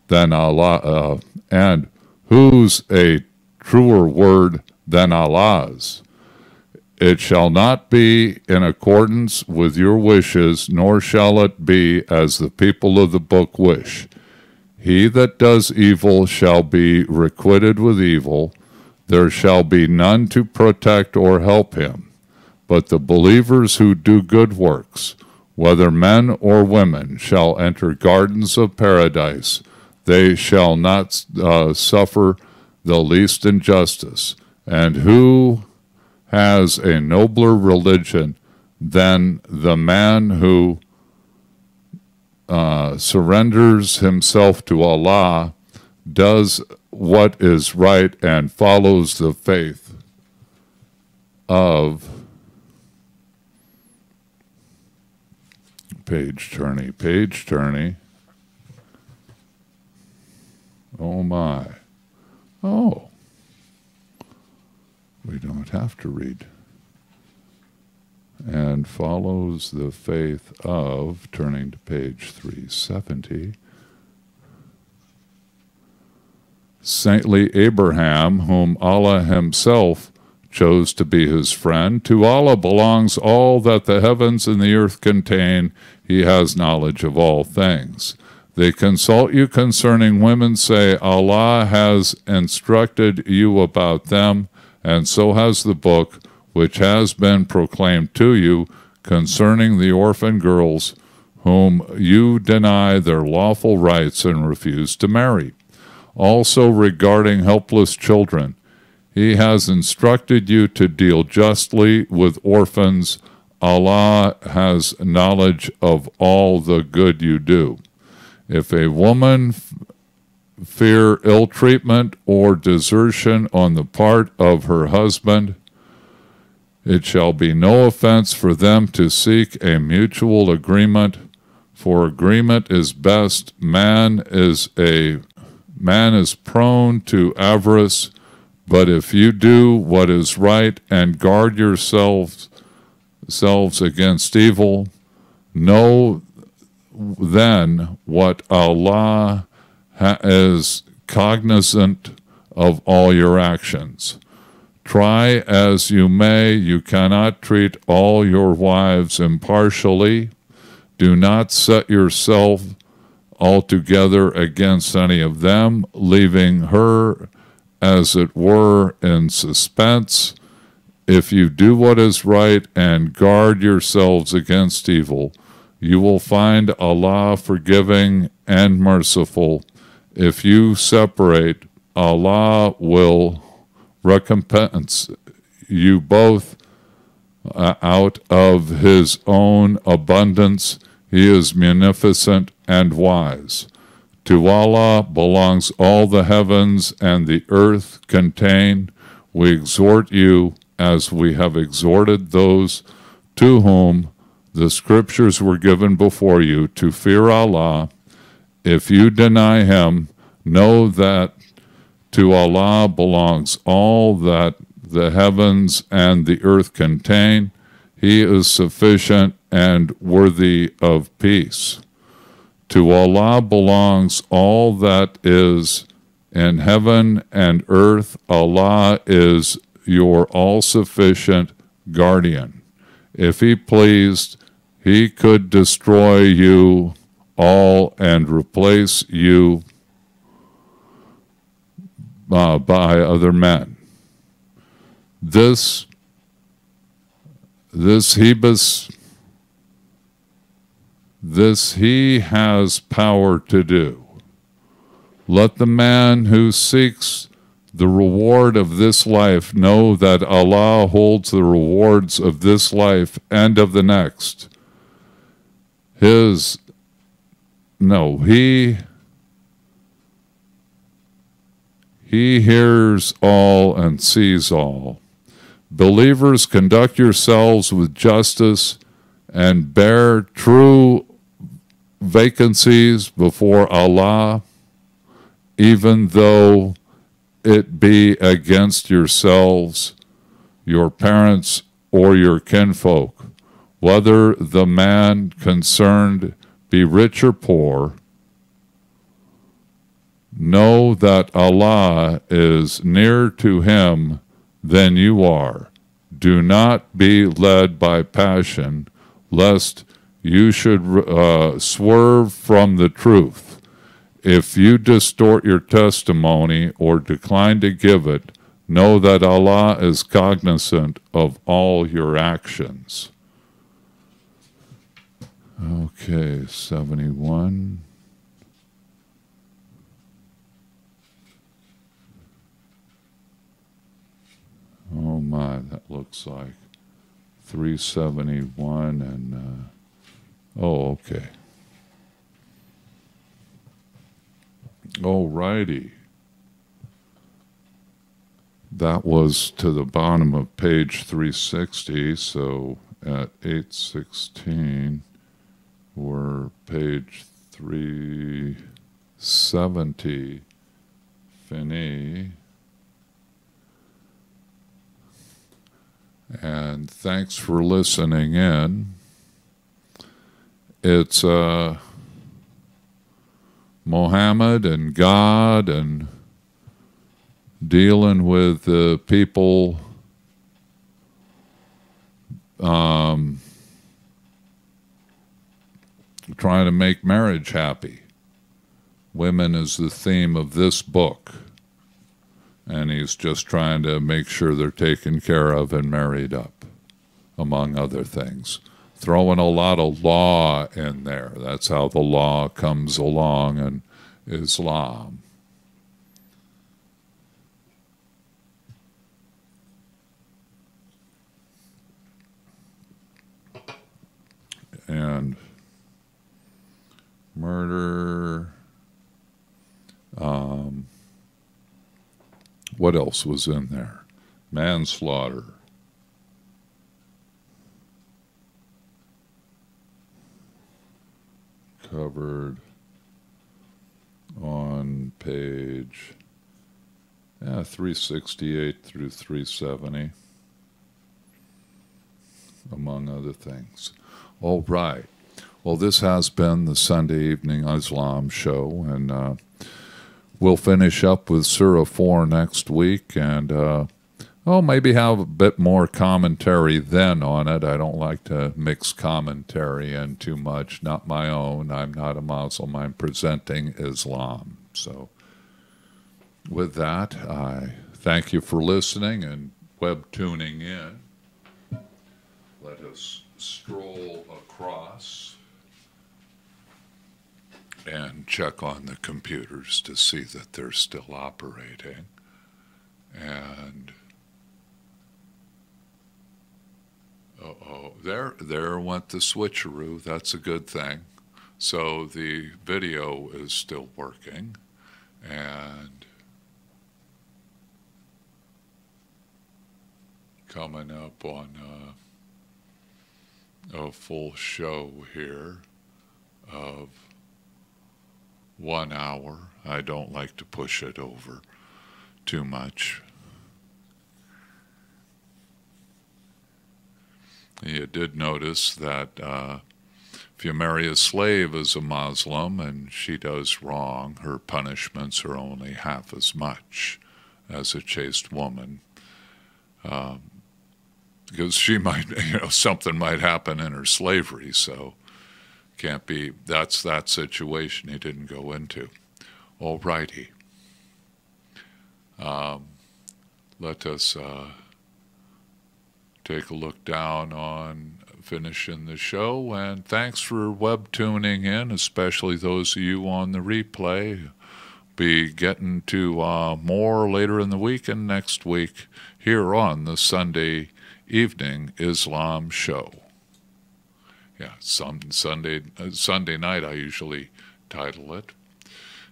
B: than Allah, and whose a truer word than Allah's? It shall not be in accordance with your wishes, nor shall it be as the people of the book wish. He that does evil shall be requited with evil. There shall be none to protect or help him. But the believers who do good works, whether men or women, shall enter gardens of paradise. They shall not suffer the least injustice. And who has a nobler religion than the man who surrenders himself to Allah, does what is right, and follows the faith of page turny. Oh my. Oh. We don't have to read. And follows the faith of, turning to page 370, saintly Abraham, whom Allah himself chose to be his friend. To Allah belongs all that the heavens and the earth contain. He has knowledge of all things. They consult you concerning women, say, Allah has instructed you about them, and so has the book which has been proclaimed to you concerning the orphan girls whom you deny their lawful rights and refuse to marry. Also regarding helpless children, He has instructed you to deal justly with orphans. Allah has knowledge of all the good you do. If a woman fear ill treatment or desertion on the part of her husband, it shall be no offense for them to seek a mutual agreement, for agreement is best. Man is prone to avarice, but if you do what is right and guard yourselves against evil, know then what Allah is cognizant of all your actions. Try as you may, you cannot treat all your wives impartially. Do not set yourself altogether against any of them, leaving her, as it were, in suspense. If you do what is right and guard yourselves against evil, you will find Allah forgiving and merciful. If you separate, Allah will recompense you both out of his own abundance. He is munificent and wise. To Allah belongs all the heavens and the earth contain. We exhort you, as we have exhorted those to whom the scriptures were given before you, to fear Allah. If you deny him, know that to Allah belongs all that the heavens and the earth contain. He is sufficient and worthy of peace. To Allah belongs all that is in heaven and earth. Allah is your all-sufficient guardian. If he pleased, he could destroy you all and replace you by other men. This he has power to do. Let the man who seeks the reward of this life know that Allah holds the rewards of this life and of the next. He hears all and sees all. Believers, conduct yourselves with justice and bear true vacancies before Allah, even though it be against yourselves, your parents, or your kinfolk, whether the man concerned be rich or poor. Know that Allah is nearer to him than you are. Do not be led by passion, lest you should swerve from the truth. If you distort your testimony or decline to give it, know that Allah is cognizant of all your actions. Okay, 71. Oh my, that looks like 371 and, oh, okay. All righty. That was to the bottom of page 360, so at 816, we're page 370, fini. And thanks for listening in. It's Mohammed and God and dealing with people trying to make marriage happy. Women is the theme of this book. And he's just trying to make sure they're taken care of and married up, among other things. Throwing a lot of law in there. That's how the law comes along in Islam. And murder. What else was in there? Manslaughter. Covered on page 368 through 370, among other things. All right. Well, this has been the Sunday Evening Islam Show, and we'll finish up with Surah 4 next week, and maybe have a bit more commentary then on it. I don't like to mix commentary in too much, not my own. I'm not a Muslim. I'm presenting Islam. So with that, I thank you for listening and web tuning in. Let us stroll across
A: and check on the computers to see that they're still operating. And there went the switcheroo. That's a good thing. So the video is still working, and coming up on a full show here of 1 hour. I don't like to push it over too much. You did notice that if you marry a slave as a Muslim and she does wrong, her punishments are only half as much as a chaste woman. Because she might, something might happen in her slavery, so can't be, that's that situation he didn't go into. All righty. Let us take a look down on finishing the show, and thanks for web tuning in, especially those of you on the replay. Be getting to more later in the week and next week here on the Sunday Evening Islam Show. Yeah, Sunday night I usually title it.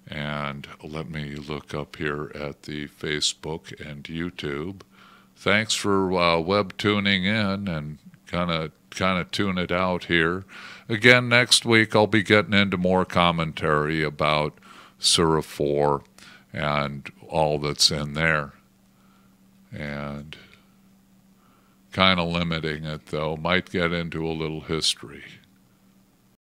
A: And let me look up here at the Facebook and YouTube. Thanks for web tuning in and kind of tune it out here. Again, next week I'll be getting into more commentary about Surah 4 and all that's in there. And kind of limiting it, though. Might get into a little history.